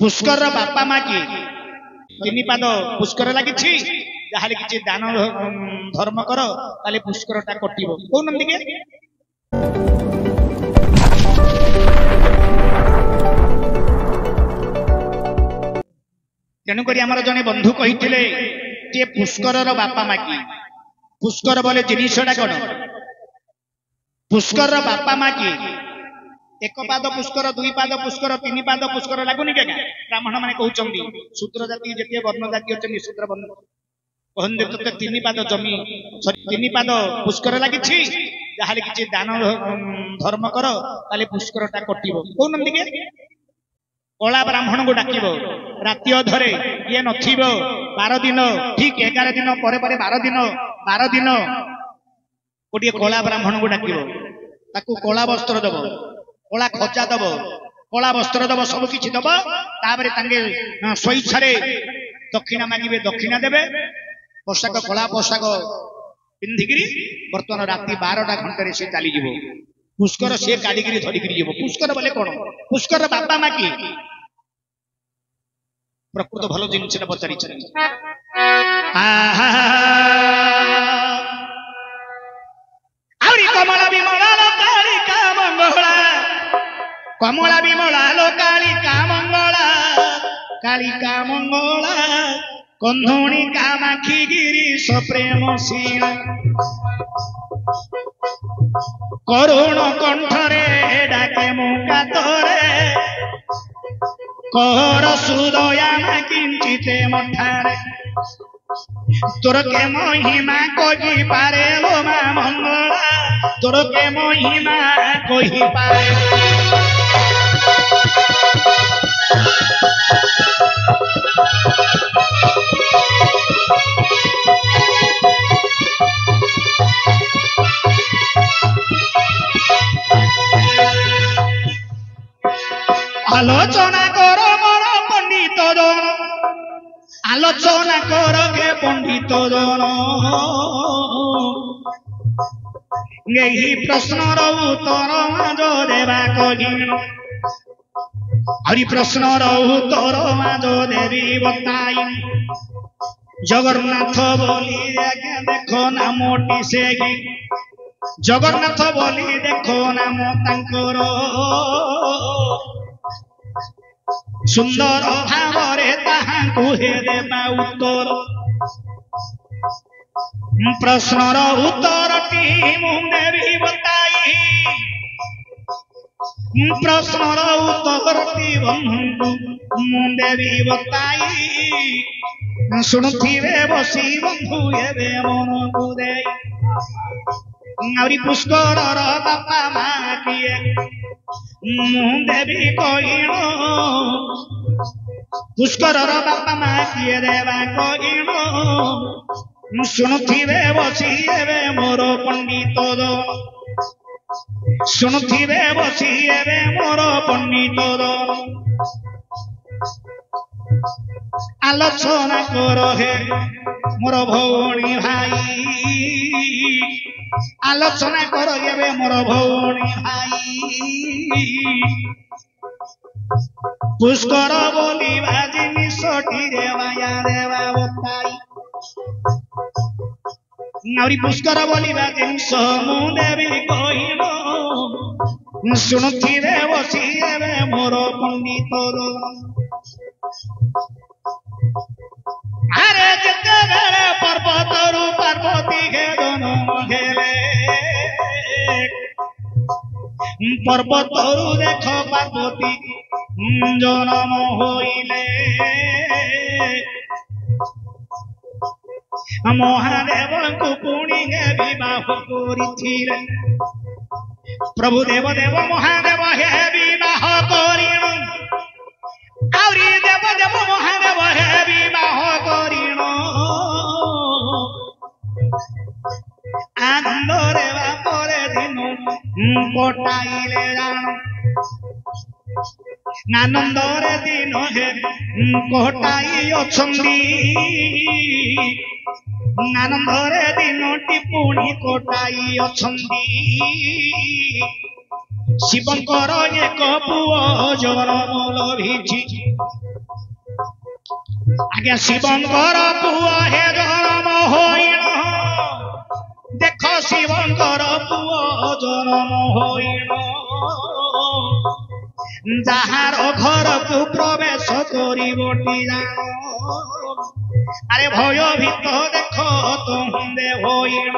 पुष्कर बापा माँ की तीन पाद पुष्कर लगी जहाँ किसी दान धर्म कर ताले पुष्कर टा कटिबो कौन दिके तेणुक आमर जड़े बंधु कही पुष्कर बापा माँ की पुष्कर बोले जिनटा कौन पुष्कर बापा माँ की एक पाद पुष्कर दुई पाद पुष्कर तीन पाद पुष्कर लगुनि क्या ब्राह्मण मैंने कहते शूद्र जाति जिते वर्ण जाति अच्छे शूद्र वर्ण कहते तीन पाद जमी तीन पाद पुष्कर लगी जहाँ किसी दान धर्म कर ताले पुष्कर टा कटिबो कौन दिके कला ब्राह्मण को डाक राति अधरे ये नथिब 12 दिन ठीक 11 दिन पर 12 दिन गोटे कला ब्राह्मण को डाक कला वस्त्र दब कला खजा दब कला वस्त्र दब सब किसी दब स्वेच्छा दक्षिणा मांगे दक्षिणा देवे पोशाक कला पोशाक पिंधिकी बर्तमान राति 12टा घंटे से चली पुष्कर से काढ़ी धरिकी पुष्कर बोले कौन पुष्कर बापा माँ की प्रकृत भल जिन पचारि कमला विमला लो कालिका मंगला कमला विमला लो कालिका मंगला कंधुणी कामाखी गिरी सप्रेम सीला करुण कंठरे डाके मुका तोरे कहर सुदया किंचिते मठारे तोर के महिमा कही पारे लो मा मंगला तोर के महिमा कही पारे आलोचना करो मोर पंडित जन आलोचना करो के पंडित जन यही प्रश्नर उत्तर माज देवा कहिन हरि प्रश्नर उत्तर माज देवी बताई जगन्नाथ बोली देखो नामटी से जगन्नाथ बोली देखो नाम तांकर सुंदर भावरे ताहांकु हे देवा उत्तर प्रश्नर उत्तरटी मुंदेवी बताई प्रश्नर उत्तरटी बंधु मुंदेवी बताई शुणुथिबे बसी बंधु एबे मन को देई पुष्कर बापा माँ किए मुंदेवी कहिण पुष्कर बापा माँ किए देवा कहिण शुणुथिबे बसी एबे मोर पंडित शुणुथिबे बसी एबे मोर पंडित आलोचना कर हे मोर भौणी भाई आलोचना कर एबे मोर भौणी भाई पुष्कर बोलिबा जिनिसटी देवाया देवा बताई नारी पुष्कर बोलिबा जिनिस मु देवी कहिन शुणुथिबे बसी एबे मोर पंडित अरे जिते बेले पर्वतरु पार्वती के जन्म हेले पर्वतरु देख पार्वती जन्म होइले महादेव को पुणी विवाह करिथिले प्रभु देव देव महादेव हे विवाह करिण आउरी देव देव महादेव हे विवाह करिण आनंद रे बापरे दिन कटाइले जान आनंद रे दिन हे कटाई अछंदी आनंद रे दिन टिपुणी कटाई अछंदी शिवंकर एक पुओ जन्म लभिछि आज्ञा शिवंकर पुआ हे जन्म होइन देख शिवंकर पुआ जन्म होइन जार घर को प्रवेश करी जान अरे भय भीत देख तुंदे होइन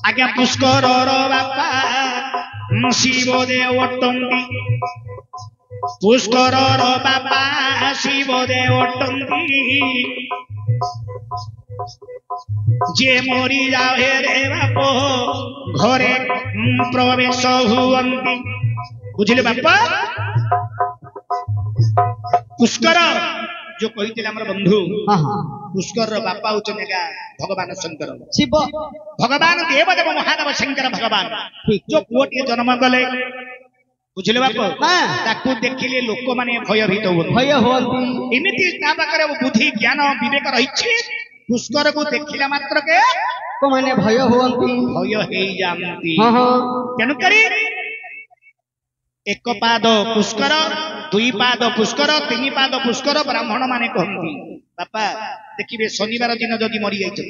आज्ञा पुष्कर बापा शिवदेव टंडी पुष्कर बापा शिवदेव टंडी जे मरी जाए रे बाप घरे प्रवेश हुअंती बुझिले बापा पुष्कर जो कही हमर बंधु पुष्कर बापा होचने का भगवान शंकर शिव भगवान देवदेव महादेव शंकर भगवान जो पुओटी जन्म गले बुझिले बाप ताकू देखिले लोक माने भयभीत होती एमिति ता पाखरे बुद्धि ज्ञान विवेक रहिछि पुष्कर को देखिला मात्र के को माने भय होती भय हे जानती तेनु करी एक पाद पुष्कर दुई पाद पुष्कर तीन पाद पुष्कर ब्राह्मण माने कहती बापा देखिए शनिवार दिन जदि मरी जाइछन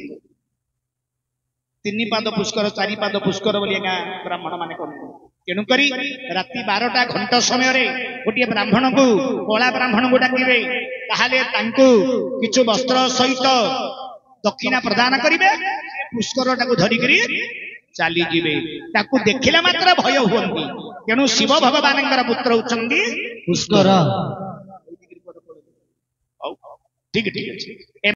तीन पाद पुष्कर चारि पाद पुष्कर बोली ब्राह्मण माने कहती तेणु करी राति 12टा घंटा समय रे गोटे ब्राह्मण को कला ब्राह्मण को डाकिबे ताहाले तांको किछु वस्त्र सहित दक्षिणा प्रदान करिवे पुष्कर टाको धरि करी चली जिवे ताकू देखिला मात्र भय हुअंती तेणु शिव भगवानंकर पुत्र उचंदी पुष्कर ठीक ठीक अछि।